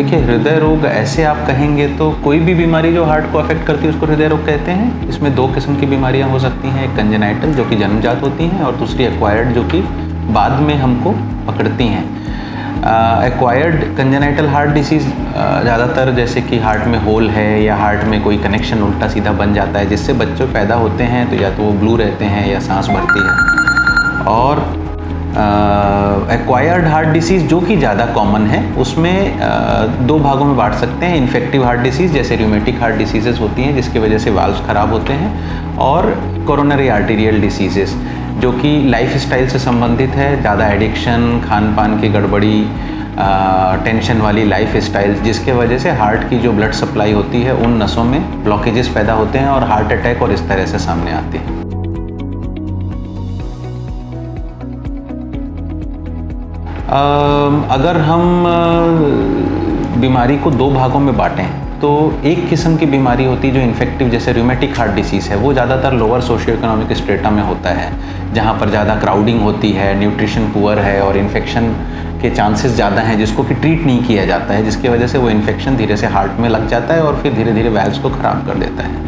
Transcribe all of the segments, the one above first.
देखिए, हृदय रोग ऐसे आप कहेंगे तो कोई भी बीमारी जो हार्ट को अफेक्ट करती है उसको हृदय रोग कहते हैं। इसमें दो किस्म की बीमारियां हो सकती हैं, एक कंजेनाइटल जो कि जन्मजात होती हैं और दूसरी एक्वायर्ड जो कि बाद में हमको पकड़ती हैं। एक्वायर्ड कंजेनाइटल हार्ट डिसीज़ ज़्यादातर जैसे कि हार्ट में होल है या हार्ट में कोई कनेक्शन उल्टा सीधा बन जाता है जिससे बच्चे पैदा होते हैं तो या तो वो ब्लू रहते हैं या सांस भरती है। और एक्वायर्ड हार्ट डिसीज़ जो कि ज़्यादा कॉमन है उसमें दो भागों में बांट सकते हैं। इन्फेक्टिव हार्ट डिसीज़ जैसे रूमेटिक हार्ट डिसीज़ेस होती हैं जिसकी वजह से वाल्व्स ख़राब होते हैं, और कोरोनरी आर्टीरियल डिसीज़ेस जो कि लाइफस्टाइल से संबंधित है, ज़्यादा एडिक्शन, खान पान की गड़बड़ी, टेंशन वाली लाइफस्टाइल जिसके वजह से हार्ट की जो ब्लड सप्लाई होती है उन नसों में ब्लॉकेजेस पैदा होते हैं और हार्ट अटैक और इस तरह से सामने आते हैं। अगर हम बीमारी को दो भागों में बांटें तो एक किस्म की बीमारी होती है जो इन्फेक्टिव जैसे रूमेटिक हार्ट डिसीज़ है, वो ज़्यादातर लोअर सोशियो इकोनॉमिक स्ट्रेटा में होता है जहाँ पर ज़्यादा क्राउडिंग होती है, न्यूट्रिशन पुअर है और इन्फेक्शन के चांसेस ज़्यादा हैं जिसको कि ट्रीट नहीं किया जाता है, जिसकी वजह से वो इन्फेक्शन धीरे से हार्ट में लग जाता है और फिर धीरे धीरे वैल्व्स को ख़राब कर देता है।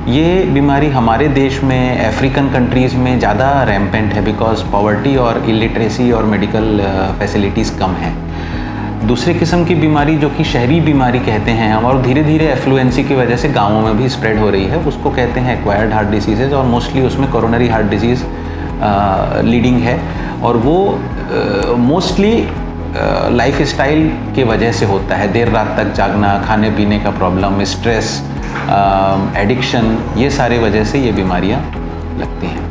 ये बीमारी हमारे देश में, अफ्रीकन कंट्रीज़ में ज़्यादा रैम्पेंट है बिकॉज पॉवर्टी और इलिटरेसी और मेडिकल फैसिलिटीज़ कम हैं। दूसरी किस्म की बीमारी जो कि शहरी बीमारी कहते हैं हम, और धीरे धीरे एफ्लुएंसी की वजह से गाँवों में भी स्प्रेड हो रही है, उसको कहते हैं एक्वायर्ड हार्ट डिसीज़ेज और मोस्टली उसमें कोरोनरी हार्ट डिजीज़ लीडिंग है। और वो मोस्टली लाइफस्टाइल की वजह से होता है, देर रात तक जागना, खाने पीने का प्रॉब्लम, स्ट्रेस, एडिक्शन, ये सारे वजह से ये बीमारियां लगती हैं।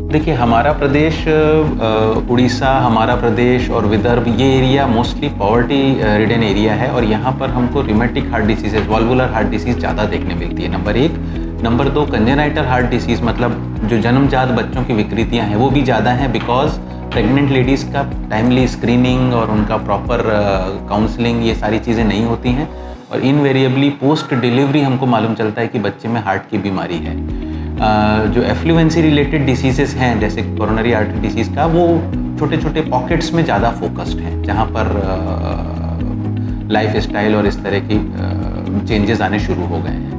देखिए, हमारा प्रदेश उड़ीसा, हमारा प्रदेश और विदर्भ, ये area mostly poverty ridden area है और यहाँ पर हमको रूमेटिक हार्ट डिसीज़ेज, वॉल्वुलर हार्ट डिसीज़ ज़्यादा देखने मिलती है, नंबर एक। नंबर दो, कंजेनाइटल हार्ट डिसीज़ मतलब जो जन्मजात बच्चों की विकृतियाँ हैं वो भी ज़्यादा हैं बिकॉज प्रेग्नेंट लेडीज़ का टाइमली स्क्रीनिंग और उनका प्रॉपर काउंसलिंग, ये सारी चीज़ें नहीं होती हैं और इनवेरिएबली पोस्ट डिलीवरी हमको मालूम चलता है कि बच्चे में हार्ट की बीमारी है। जो एफ्लुएंसी रिलेटेड डिसीज़ेस हैं जैसे कोरोनरी आर्टरी डिसीज़ का, वो छोटे छोटे पॉकेट्स में ज़्यादा फोकस्ड हैं जहाँ पर लाइफ स्टाइल और इस तरह की चेंजेस आने शुरू हो गए हैं।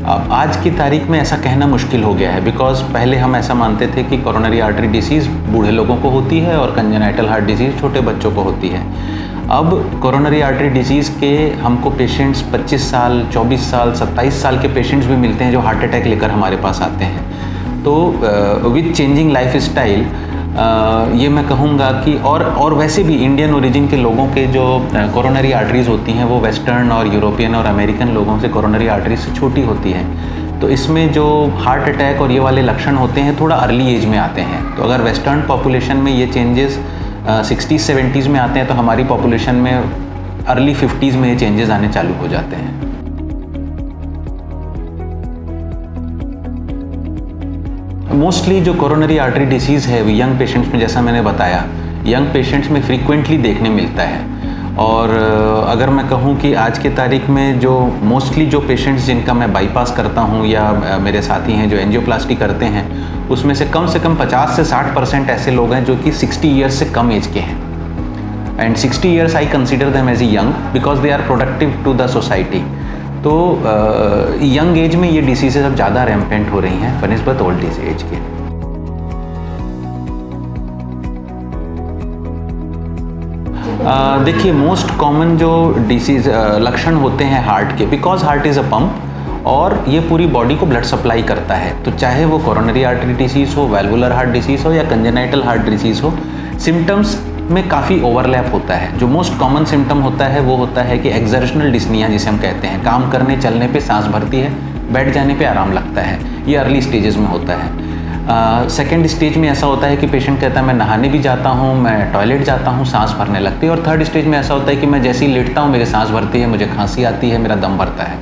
अब आज की तारीख में ऐसा कहना मुश्किल हो गया है बिकॉज पहले हम ऐसा मानते थे कि कोरोनरी आर्टरी डिसीज़ बूढ़े लोगों को होती है और कंजेनाइटल हार्ट डिसीज़ छोटे बच्चों को होती है। अब कोरोनरी आर्टरी डिसीज़ के हमको पेशेंट्स 25 साल, 24 साल, 27 साल के पेशेंट्स भी मिलते हैं जो हार्ट अटैक लेकर हमारे पास आते हैं। तो विद चेंजिंग लाइफ स्टाइल ये मैं कहूँगा कि और वैसे भी इंडियन ओरिजिन के लोगों के जो कोरोनरी आर्टरीज़ होती हैं वो वेस्टर्न और यूरोपियन और अमेरिकन लोगों से कोरोनरी आर्टरीज से छोटी होती हैं। तो इसमें जो हार्ट अटैक और ये वाले लक्षण होते हैं थोड़ा अर्ली एज में आते हैं। तो अगर वेस्टर्न पॉपुलेशन में ये चेंजेस 60s-70s में आते हैं तो हमारी पॉपुलेशन में अर्ली 50s में ये चेंजेस आने चालू हो जाते हैं। मोस्टली जो कोरोनरी आर्टरी डिसीज़ है वो यंग पेशेंट्स में, जैसा मैंने बताया, यंग पेशेंट्स में फ्रीक्वेंटली देखने मिलता है। और अगर मैं कहूँ कि आज के तारीख में जो मोस्टली जो पेशेंट्स जिनका मैं बाईपास करता हूँ या मेरे साथी हैं जो एंजियोप्लास्टी करते हैं, उसमें से कम 50 से 60% ऐसे लोग हैं जो कि 60 ईयर्स से कम एज के हैं। And 60 years I consider them age a young because they are productive to the society. तो यंग एज में ये डिसीज़ेज अब ज़्यादा रैम्पेंट हो रही हैं बनिस्बत ओल्ड एज के। देखिए, मोस्ट कॉमन जो डिसीज़ लक्षण होते हैं हार्ट के, because heart is a pump और ये पूरी बॉडी को ब्लड सप्लाई करता है, तो चाहे वो कोरोनरी आर्टरी डिसीज़ हो, वैल्वुलर हार्ट डिसीज़ हो या कंजेनाइटल हार्ट डिसीज़ हो, सिम्टम्स में काफ़ी ओवरलैप होता है। जो मोस्ट कॉमन सिम्टम होता है वो होता है कि एक्सर्शनल डिस्निया जिसे हम कहते हैं, काम करने चलने पे सांस भरती है, बैठ जाने पे आराम लगता है, ये अर्ली स्टेजेस में होता है। सेकेंड स्टेज में ऐसा होता है कि पेशेंट कहता है मैं नहाने भी जाता हूँ, मैं टॉयलेट जाता हूँ, सांस भरने लगती है। और थर्ड स्टेज में ऐसा होता है कि मैं जैसे ही लेटता हूँ मेरी सांस भरती है, मुझे खांसी आती है, मेरा दम भरता है।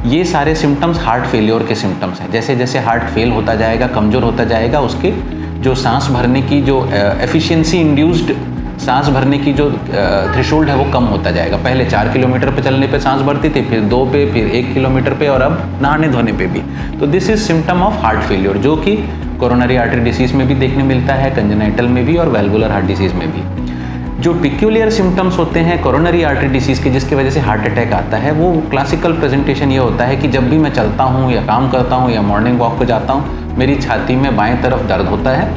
ये सारे सिम्टम्स हार्ट फेलियर के सिम्टम्स हैं। जैसे जैसे हार्ट फेल होता जाएगा, कमज़ोर होता जाएगा, उसके जो सांस भरने की जो एफिशिएंसी इंड्यूस्ड सांस भरने की जो थ्रेशोल्ड है वो कम होता जाएगा। पहले 4 किलोमीटर पे चलने पे सांस भरती थी, फिर 2 पे, फिर 1 किलोमीटर पे, और अब नहाने धोने पे भी। तो this is symptom of heart failure, जो कि कोरोनरी आर्टरी डिसीज़ में भी देखने मिलता है, कंजेनाइटल में भी और वैल्वुलर हार्ट डिसीज़ में भी। जो पिक्यूलियर सिम्टम्स होते हैं कोरोनरी आर्टरी डिसीज़ के, जिसकी वजह से हार्ट अटैक आता है, वो क्लासिकल प्रेजेंटेशन ये होता है कि जब भी मैं चलता हूँ या काम करता हूँ या मॉर्निंग वॉक पे जाता हूँ, मेरी छाती में बाएं तरफ दर्द होता है,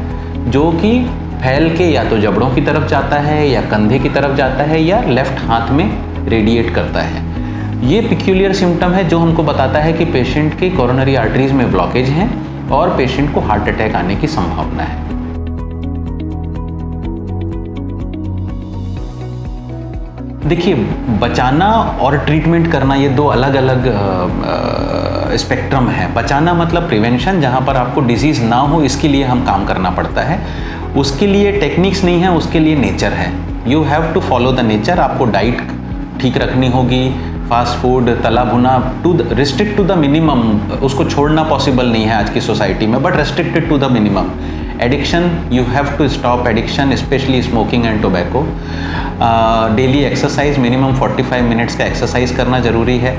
जो कि फैल के या तो जबड़ों की तरफ जाता है या कंधे की तरफ जाता है या लेफ्ट हाथ में रेडिएट करता है। ये पिक्यूलियर सिम्टम है जो हमको बताता है कि पेशेंट की कोरोनरी आर्टरीज में ब्लॉकेज हैं और पेशेंट को हार्ट अटैक आने की संभावना है। देखिए, बचाना और ट्रीटमेंट करना ये दो अलग अलग स्पेक्ट्रम है। बचाना मतलब प्रिवेंशन, जहाँ पर आपको डिजीज़ ना हो इसके लिए हम काम करना पड़ता है। उसके लिए टेक्निक्स नहीं है, उसके लिए नेचर है। You have to follow the nature. आपको डाइट ठीक रखनी होगी, फास्ट फूड, तला भुना to restrict to the minimum, उसको छोड़ना पॉसिबल नहीं है आज की सोसाइटी में, but restricted to the minimum. Addiction, you have to stop addiction, specially smoking and tobacco. Daily exercise, minimum 45 minutes का एक्सरसाइज करना ज़रूरी है।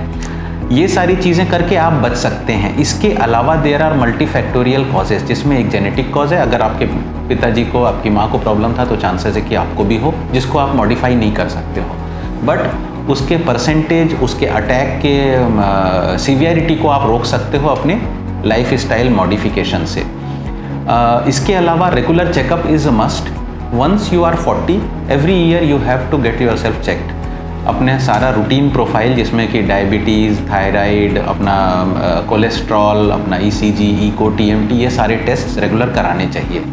ये सारी चीज़ें करके आप बच सकते हैं। इसके अलावा देयर आर मल्टीफैक्टोरियल कॉजेज़, जिसमें एक जेनेटिक कॉज है। अगर आपके पिताजी को, आपकी माँ को प्रॉब्लम था तो चांसेस है कि आपको भी हो, जिसको आप मॉडिफाई नहीं कर सकते हो, बट उसके परसेंटेज, उसके अटैक के सीवियरिटी को आप रोक सकते हो अपने लाइफ स्टाइल मॉडिफिकेशन से। इसके अलावा regular checkup is a must. Once you are 40, every year you have to get yourself checked. अपने सारा रूटीन प्रोफाइल, जिसमें कि डायबिटीज़, थायराइड, अपना कोलेस्ट्रॉल, अपना ECG, इको, TMT, ये सारे टेस्ट रेगुलर कराने चाहिए।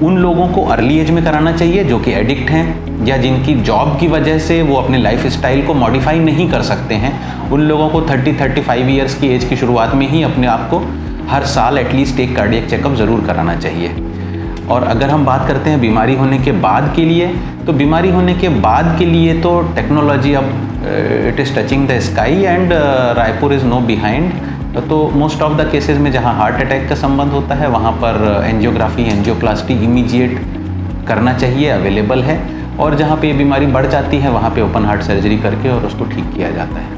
उन लोगों को अर्ली एज में कराना चाहिए जो कि एडिक्ट हैं या जिनकी जॉब की वजह से वो अपने लाइफ स्टाइल को मॉडिफाई नहीं कर सकते हैं। उन लोगों को 30-35 ईयर्स की एज की शुरुआत में ही अपने आप को हर साल एटलीस्ट एक कार्डियक चेकअप ज़रूर कराना चाहिए। और अगर हम बात करते हैं बीमारी होने के बाद के लिए, तो बीमारी होने के बाद के लिए तो टेक्नोलॉजी अब it is touching the sky and Raipur is know behind. तो मोस्ट ऑफ द केसेस में जहाँ हार्ट अटैक का संबंध होता है वहाँ पर एंजियोग्राफी, एंजियोप्लास्टी इमीडिएट करना चाहिए, अवेलेबल है। और जहाँ पे ये बीमारी बढ़ जाती है वहाँ पे ओपन हार्ट सर्जरी करके और उसको ठीक किया जाता है।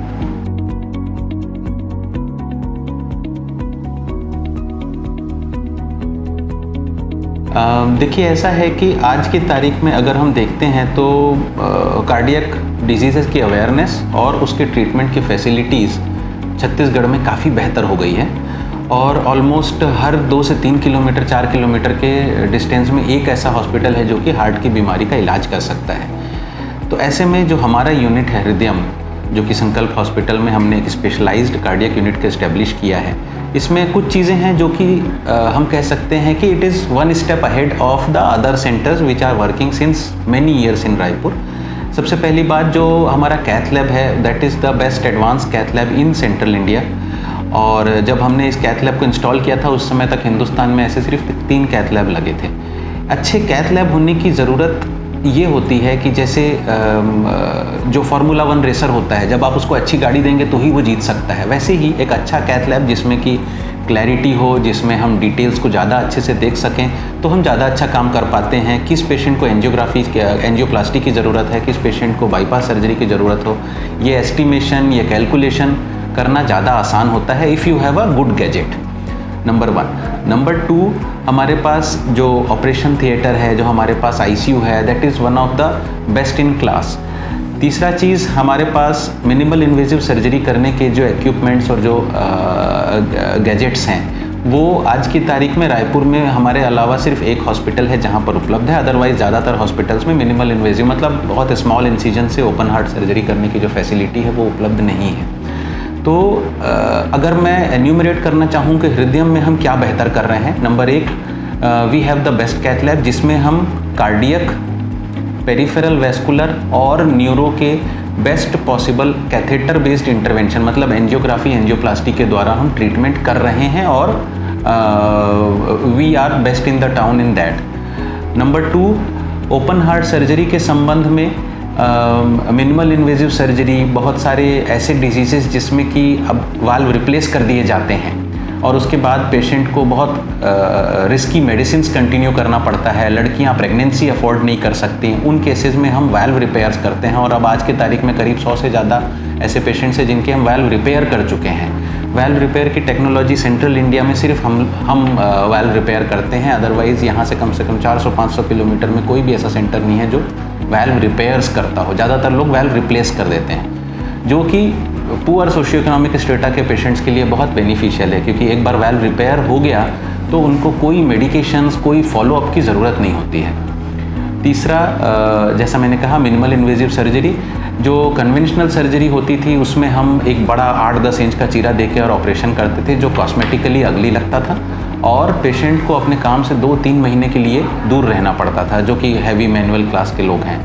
देखिए, ऐसा है कि आज की तारीख में अगर हम देखते हैं तो कार्डियक डिजीज़ की अवेयरनेस और उसके ट्रीटमेंट की फैसिलिटीज़ छत्तीसगढ़ में काफ़ी बेहतर हो गई है। और ऑलमोस्ट हर 2 से 3 किलोमीटर, 4 किलोमीटर के डिस्टेंस में एक ऐसा हॉस्पिटल है जो कि हार्ट की बीमारी का इलाज कर सकता है। तो ऐसे में जो हमारा यूनिट है हृदयम, जो कि संकल्प हॉस्पिटल में हमने एक स्पेशलाइज्ड कार्डियक यूनिट को इस्टेब्लिश किया है, इसमें कुछ चीज़ें हैं जो कि हम कह सकते हैं कि it is 1 step ahead of the other centres which are working since many years in Raipur. सबसे पहली बात, जो हमारा कैथ लैब है, that is the best advance cath lab in central India. और जब हमने इस कैथ लैब को इंस्टॉल किया था उस समय तक हिंदुस्तान में ऐसे सिर्फ 3 कैथ लैब लगे थे। अच्छे कैथ लैब होने की ज़रूरत ये होती है कि जैसे जो फार्मूला 1 रेसर होता है, जब आप उसको अच्छी गाड़ी देंगे तो ही वो जीत सकता है, वैसे ही एक अच्छा कैथ लैब जिसमें कि क्लैरिटी हो, जिसमें हम डिटेल्स को ज़्यादा अच्छे से देख सकें, तो हम ज़्यादा अच्छा काम कर पाते हैं। किस पेशेंट को एंजियोप्लास्टी की ज़रूरत है, किस पेशेंट को बाईपास सर्जरी की ज़रूरत हो, ये एस्टिमेशन, ये कैलकुलेशन करना ज़्यादा आसान होता है if you have a good gadget, number 1। Number 2, हमारे पास जो ऑपरेशन थिएटर है, जो हमारे पास ICU है, that is one of the best in class. तीसरा चीज़, हमारे पास मिनिमल इन्वेजिव सर्जरी करने के जो इक्विपमेंट्स और जो गैजेट्स हैं, वो आज की तारीख में रायपुर में हमारे अलावा सिर्फ एक हॉस्पिटल है जहाँ पर उपलब्ध है। अदरवाइज़ ज़्यादातर हॉस्पिटल्स में मिनिमल इन्वेजिव मतलब बहुत स्मॉल इंसिजन से ओपन हार्ट सर्जरी करने की जो फैसिलिटी है वो उपलब्ध नहीं है। तो अगर मैं एन्यूमरेट करना चाहूँ कि हृदयम में हम क्या बेहतर कर रहे हैं, number 1, we have the best cath lab, जिसमें हम कार्डियक, पेरिफेरल वैस्कुलर और न्यूरो के best possible catheter based intervention मतलब एंजियोग्राफी, एंजियोप्लास्टी के द्वारा हम ट्रीटमेंट कर रहे हैं और we are best in the town in that. Number 2, open heart surgery के संबंध में मिनिमल इन्वेजिव सर्जरी, बहुत सारे ऐसे डिजीज़ेस जिसमें कि अब वाल्व रिप्लेस कर दिए जाते हैं, और उसके बाद पेशेंट को बहुत रिस्की मेडिसिन्स कंटिन्यू करना पड़ता है, लड़कियां प्रेगनेंसी अफोर्ड नहीं कर सकती, उन केसेस में हम वाल्व रिपेयर्स करते हैं। और अब आज की तारीख में करीब 100 से ज़्यादा ऐसे पेशेंट्स हैं जिनके हम वाल्व रिपेयर कर चुके हैं। वाल्व रिपेयर की टेक्नोलॉजी सेंट्रल इंडिया में सिर्फ हम वाल्व रिपेयर करते हैं, अदरवाइज़ यहाँ से कम 400-500 किलोमीटर में कोई भी ऐसा सेंटर नहीं है जो वाल्व रिपेयर्स करता हो। ज़्यादातर लोग वाल्व रिप्लेस कर देते हैं, जो कि पुअर सोशियो इकोनॉमिक स्टेटा के पेशेंट्स के लिए बहुत बेनिफिशियल है, क्योंकि एक बार वाल्व रिपेयर हो गया तो उनको कोई मेडिकेशंस, कोई फॉलोअप की ज़रूरत नहीं होती है। तीसरा, जैसा मैंने कहा, मिनिमल इन्वेजिव सर्जरी। जो कन्वेंशनल सर्जरी होती थी उसमें हम एक बड़ा 8-10 इंच का चीरा देके और ऑपरेशन करते थे, जो कॉस्मेटिकली अगली लगता था और पेशेंट को अपने काम से 2-3 महीने के लिए दूर रहना पड़ता था, जो कि हैवी मैनुअल क्लास के लोग हैं।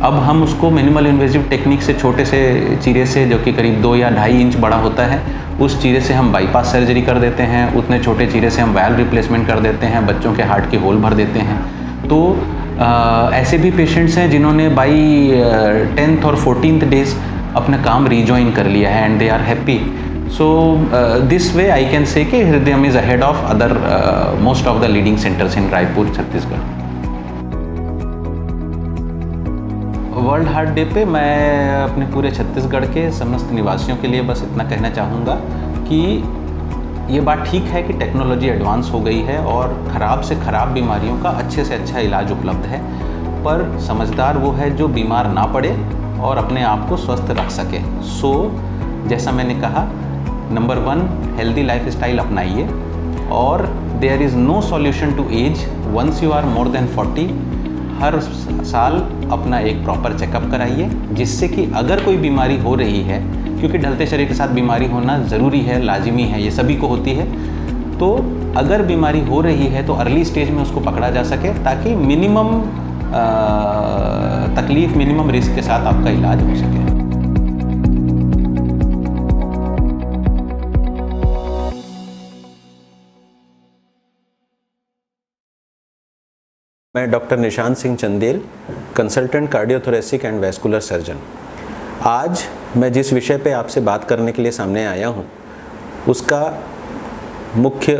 अब हम उसको मिनिमल इन्वेजिव टेक्निक से, छोटे से चीरे से, जो कि करीब 2 या 2.5 इंच बड़ा होता है, उस चीरे से हम बाईपास सर्जरी कर देते हैं। उतने छोटे चीरे से हम वाल्व रिप्लेसमेंट कर देते हैं, बच्चों के हार्ट के होल भर देते हैं। तो ऐसे भी पेशेंट्स हैं जिन्होंने बाई 10th और 14th डेज अपना काम रीजॉइन कर लिया है and they are happy. So this way I can say कि Hridayam is ahead of other most of the leading centres in Raipur, Chhattisgarh. World heart day पे मैं अपने पूरे छत्तीसगढ़ के समस्त निवासियों के लिए बस इतना कहना चाहूँगा कि ये बात ठीक है कि टेक्नोलॉजी एडवांस हो गई है और ख़राब से ख़राब बीमारियों का अच्छे से अच्छा इलाज उपलब्ध है, पर समझदार वो है जो बीमार ना पड़े और अपने आप को स्वस्थ रख सके। सो जैसा मैंने कहा, नंबर 1, हेल्दी लाइफस्टाइल अपनाइए और there is no solution to age once you are more than 40। हर साल अपना एक प्रॉपर चेकअप कराइए, जिससे कि अगर कोई बीमारी हो रही है, क्योंकि ढलते शरीर के साथ बीमारी होना ज़रूरी है, लाजिमी है, ये सभी को होती है, तो अगर बीमारी हो रही है तो अर्ली स्टेज में उसको पकड़ा जा सके, ताकि मिनिमम तकलीफ, मिनिमम रिस्क के साथ आपका इलाज हो सके। मैं doctor Nishant Singh Chandel, consultant cardiothoracic and vascular surgeon. आज मैं जिस विषय पे आपसे बात करने के लिए सामने आया हूँ, उसका मुख्य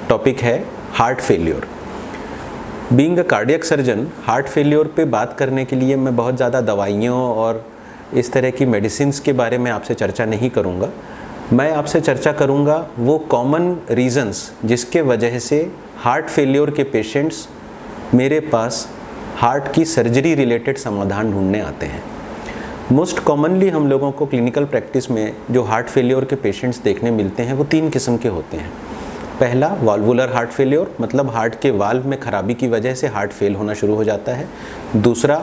टॉपिक है heart failure. Being a cardiac surgeon, heart failure पे बात करने के लिए मैं बहुत ज़्यादा दवाइयों और इस तरह की मेडिसिन्स के बारे में आपसे चर्चा नहीं करूँगा। मैं आपसे चर्चा करूँगा वो कॉमन रीज़न्स जिसके वजह से हार्ट फेल्योर के पेशेंट्स मेरे पास हार्ट की सर्जरी रिलेटेड समाधान ढूंढने आते हैं। मोस्ट कॉमनली हम लोगों को क्लिनिकल प्रैक्टिस में जो हार्ट फेल्योर के पेशेंट्स देखने मिलते हैं वो 3 किस्म के होते हैं। पहला, वाल्वुलर हार्ट फेल्योर, मतलब हार्ट के वाल्व में खराबी की वजह से हार्ट फेल होना शुरू हो जाता है। दूसरा,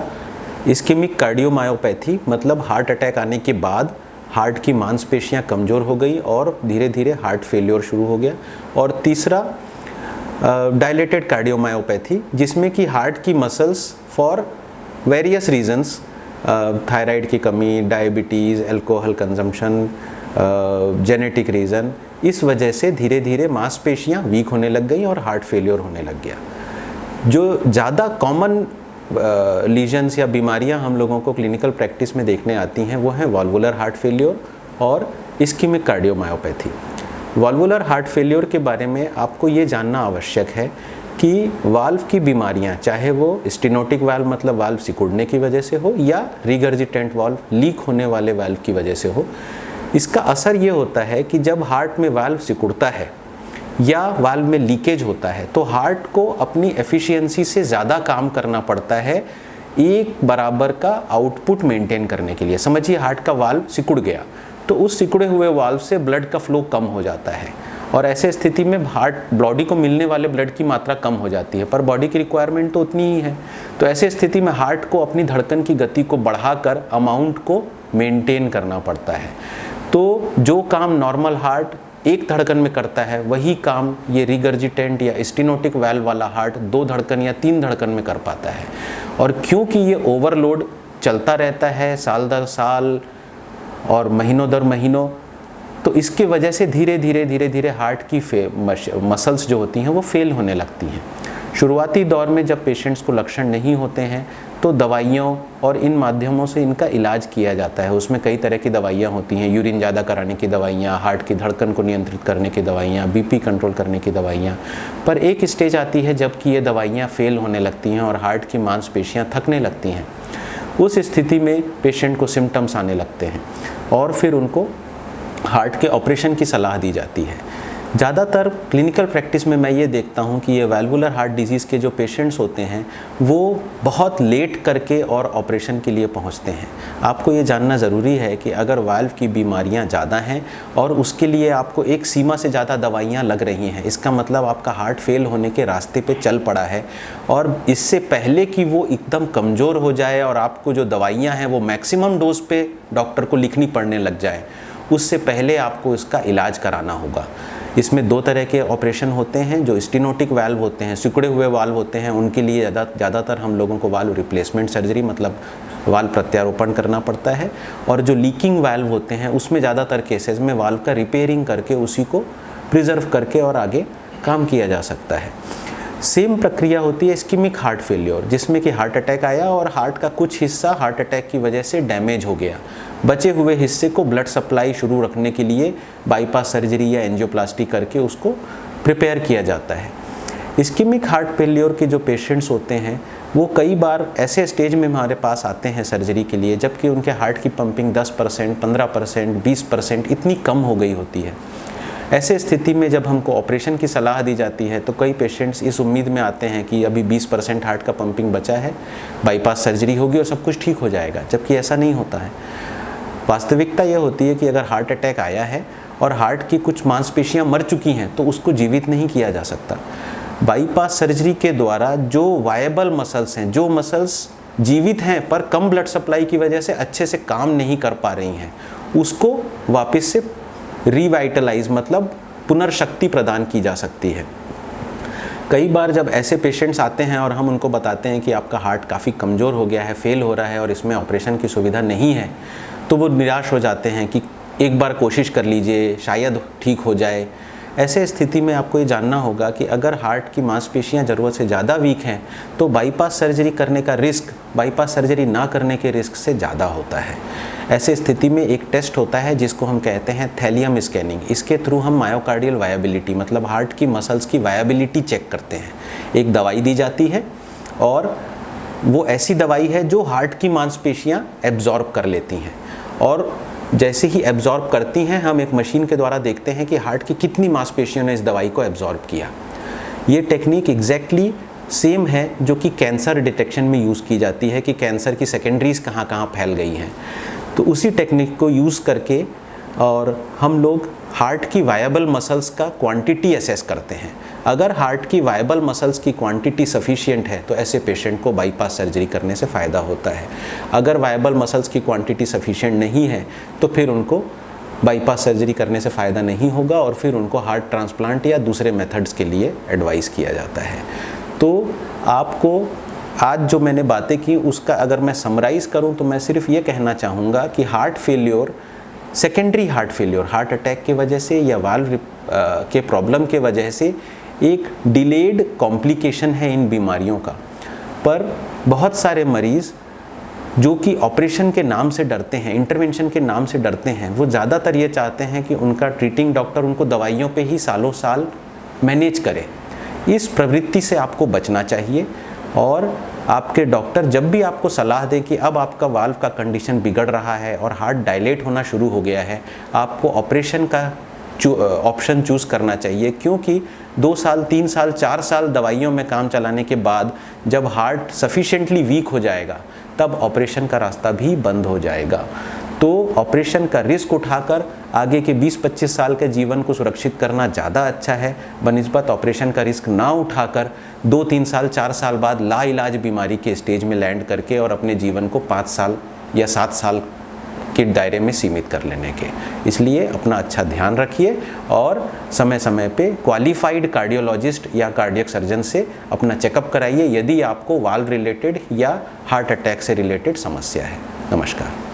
इस्केमिक कार्डियोमायोपैथी, मतलब हार्ट अटैक आने के बाद हार्ट की मांसपेशियां कमज़ोर हो गई और धीरे धीरे हार्ट फेल्योर शुरू हो गया। और तीसरा, डायलेटेड कार्डियोमायोपैथी, जिसमें कि हार्ट की muscles for various reasons, thyroid की कमी, diabetes, alcohol consumption, genetic reason, इस वजह से धीरे धीरे मांसपेशियां वीक होने लग गई और हार्ट फेल्योर होने लग गया। जो ज़्यादा कॉमन लीजन्स या बीमारियां हम लोगों को क्लिनिकल प्रैक्टिस में देखने आती हैं वो हैं वाल्वुलर हार्ट फेल्योर और ischaemic cardiomyopathy. Valvular heart failure के बारे में आपको ये जानना आवश्यक है कि वाल्व की बीमारियां, चाहे वो स्टेनोटिक वाल्व मतलब वाल्व सिकुड़ने की वजह से हो या रिगर्जिटेंट वाल्व, लीक होने वाले वाल्व की वजह से हो, इसका असर ये होता है कि जब हार्ट में वाल्व सिकुड़ता है या वाल्व में लीकेज होता है तो हार्ट को अपनी एफिशिएंसी से ज़्यादा काम करना पड़ता है एक बराबर का आउटपुट मेंटेन करने के लिए। समझिए, हार्ट का वाल्व सिकुड़ गया तो उस सिकुड़े हुए वाल्व से ब्लड का फ्लो कम हो जाता है और ऐसे स्थिति में हार्ट बॉडी को मिलने वाले ब्लड की मात्रा कम हो जाती है, पर बॉडी की रिक्वायरमेंट तो उतनी ही है। तो ऐसे स्थिति में हार्ट को अपनी धड़कन की गति को बढ़ाकर अमाउंट को मेंटेन करना पड़ता है। तो जो काम नॉर्मल हार्ट एक धड़कन में करता है वही काम ये रिगर्जिटेंट या स्टेनोटिक वाल्व वाला हार्ट 2 धड़कन या 3 धड़कन में कर पाता है। और क्योंकि ये ओवरलोड चलता रहता है साल दर साल और महीनों दर महीनों, तो इसके वजह से धीरे धीरे हार्ट की मसल्स जो होती हैं वो फेल होने लगती हैं। शुरुआती दौर में जब पेशेंट्स को लक्षण नहीं होते हैं तो दवाइयों और इन माध्यमों से इनका इलाज किया जाता है। उसमें कई तरह की दवाइयाँ होती हैं, यूरिन ज़्यादा कराने की दवाइयाँ, हार्ट की धड़कन को नियंत्रित करने की दवाइयाँ, बीपी कंट्रोल करने की दवाइयाँ। पर एक स्टेज आती है जबकि ये दवाइयाँ फेल होने लगती हैं और हार्ट की मांसपेशियाँ थकने लगती हैं। उस स्थिति में पेशेंट को सिम्टम्स आने लगते हैं और फिर उनको हार्ट के ऑपरेशन की सलाह दी जाती है। ज़्यादातर क्लिनिकल प्रैक्टिस में मैं ये देखता हूँ कि ये वैल्वुलर हार्ट डिजीज़ के जो पेशेंट्स होते हैं वो बहुत लेट करके और ऑपरेशन के लिए पहुँचते हैं। आपको ये जानना ज़रूरी है कि अगर वाल्व की बीमारियाँ ज़्यादा हैं और उसके लिए आपको एक सीमा से ज़्यादा दवाइयाँ लग रही हैं, इसका मतलब आपका हार्ट फेल होने के रास्ते पे चल पड़ा है और इससे पहले कि वो एकदम कमज़ोर हो जाए और आपको जो दवाइयाँ हैं वो मैक्सिमम डोज पे डॉक्टर को लिखनी पड़ने लग जाए, उससे पहले आपको इसका इलाज कराना होगा। इसमें दो तरह के ऑपरेशन होते हैं, जो स्टेनोटिक वाल्व होते हैं, सिकुड़े हुए वाल्व होते हैं, उनके लिए ज़्यादातर हम लोगों को वाल्व रिप्लेसमेंट सर्जरी मतलब वाल्व प्रत्यारोपण करना पड़ता है। और जो लीकिंग वाल्व होते हैं उसमें ज़्यादातर केसेस में वाल्व का रिपेयरिंग करके उसी को प्रिजर्व करके और आगे काम किया जा सकता है। सेम प्रक्रिया होती है इस्कीमिक हार्ट फेल्योर, जिसमें कि हार्ट अटैक आया और हार्ट का कुछ हिस्सा हार्ट अटैक की वजह से डैमेज हो गया। बचे हुए हिस्से को ब्लड सप्लाई शुरू रखने के लिए बाईपास सर्जरी या एंजियोप्लास्टी करके उसको प्रिपेयर किया जाता है। इस्कीमिक हार्ट फेल्योर के जो पेशेंट्स होते हैं वो कई बार ऐसे स्टेज में हमारे पास आते हैं सर्जरी के लिए जबकि उनके हार्ट की पंपिंग 10%, 15%, 20% इतनी कम हो गई होती है। ऐसे स्थिति में जब हमको ऑपरेशन की सलाह दी जाती है तो कई पेशेंट्स इस उम्मीद में आते हैं कि अभी 20% हार्ट का पंपिंग बचा है, बाईपास सर्जरी होगी और सब कुछ ठीक हो जाएगा, जबकि ऐसा नहीं होता है। वास्तविकता यह होती है कि अगर हार्ट अटैक आया है और हार्ट की कुछ मांसपेशियां मर चुकी हैं तो उसको जीवित नहीं किया जा सकता। बाईपास सर्जरी के द्वारा जो वायबल मसल्स हैं, जो मसल्स जीवित हैं पर कम ब्लड सप्लाई की वजह से अच्छे से काम नहीं कर पा रही हैं, उसको वापस से रिवाइटलाइज मतलब पुनर्शक्ति प्रदान की जा सकती है। कई बार जब ऐसे पेशेंट्स आते हैं और हम उनको बताते हैं कि आपका हार्ट काफ़ी कमज़ोर हो गया है, फेल हो रहा है और इसमें ऑपरेशन की सुविधा नहीं है, तो वो निराश हो जाते हैं कि एक बार कोशिश कर लीजिए, शायद ठीक हो जाए। ऐसे स्थिति में आपको ये जानना होगा कि अगर हार्ट की मांसपेशियां ज़रूरत से ज़्यादा वीक हैं तो बाईपास सर्जरी करने का रिस्क बाईपास सर्जरी ना करने के रिस्क से ज़्यादा होता है। ऐसे स्थिति में एक टेस्ट होता है जिसको हम कहते हैं थैलियम स्कैनिंग। इसके थ्रू हम मायोकार्डियल वायबिलिटी मतलब हार्ट की मसल्स की वायबिलिटी चेक करते हैं। एक दवाई दी जाती है और वो ऐसी दवाई है जो हार्ट की मांसपेशियां एब्जॉर्ब कर लेती हैं और जैसे ही एब्जॉर्ब करती हैं हम एक मशीन के द्वारा देखते हैं कि हार्ट की कितनी मांसपेशियों ने इस दवाई को एब्जॉर्ब किया। ये टेक्निक एग्जैक्टली सेम है जो कि कैंसर डिटेक्शन में यूज़ की जाती है कि कैंसर की सेकेंडरीज कहाँ कहाँ फैल गई हैं। तो उसी टेक्निक को यूज़ करके और हम लोग हार्ट की वायबल मसल्स का क्वांटिटी असेस करते हैं। अगर हार्ट की वायबल मसल्स की क्वांटिटी सफिशिएंट है तो ऐसे पेशेंट को बाईपास सर्जरी करने से फ़ायदा होता है। अगर वायबल मसल्स की क्वांटिटी सफिशिएंट नहीं है तो फिर उनको बाईपास सर्जरी करने से फ़ायदा नहीं होगा और फिर उनको हार्ट ट्रांसप्लांट या दूसरे मेथड्स के लिए एडवाइस किया जाता है। तो आपको आज जो मैंने बातें की उसका अगर मैं समराइज़ करूं तो मैं सिर्फ ये कहना चाहूँगा कि heart failure, secondary heart failure, heart attack की वजह से या वाल्व के प्रॉब्लम के वजह से एक डिलेड कॉम्प्लिकेशन है इन बीमारियों का। पर बहुत सारे मरीज़ जो कि ऑपरेशन के नाम से डरते हैं, इंटरवेंशन के नाम से डरते हैं, वो ज़्यादातर ये चाहते हैं कि उनका ट्रीटिंग डॉक्टर उनको दवाइयों पे ही सालों साल मैनेज करे। इस प्रवृत्ति से आपको बचना चाहिए और आपके डॉक्टर जब भी आपको सलाह दें कि अब आपका वाल्व का कंडीशन बिगड़ रहा है और हार्ट डायलेट होना शुरू हो गया है, आपको ऑपरेशन का ऑप्शन चूज़ करना चाहिए, क्योंकि 2 साल, 3 साल, 4 साल दवाइयों में काम चलाने के बाद जब हार्ट सफिशिएंटली वीक हो जाएगा तब ऑपरेशन का रास्ता भी बंद हो जाएगा। तो ऑपरेशन का रिस्क उठाकर आगे के 20-25 साल के जीवन को सुरक्षित करना ज़्यादा अच्छा है बनिस्बत ऑपरेशन का रिस्क ना उठाकर 2-3 साल, 4 साल बाद लाइलाज बीमारी के स्टेज में लैंड करके और अपने जीवन को 5 साल या 7 साल के दायरे में सीमित कर लेने के। इसलिए अपना अच्छा ध्यान रखिए और समय समय पे क्वालिफाइड कार्डियोलॉजिस्ट या कार्डियक सर्जन से अपना चेकअप कराइए यदि आपको वाल्व रिलेटेड या हार्ट अटैक से रिलेटेड समस्या है। नमस्कार।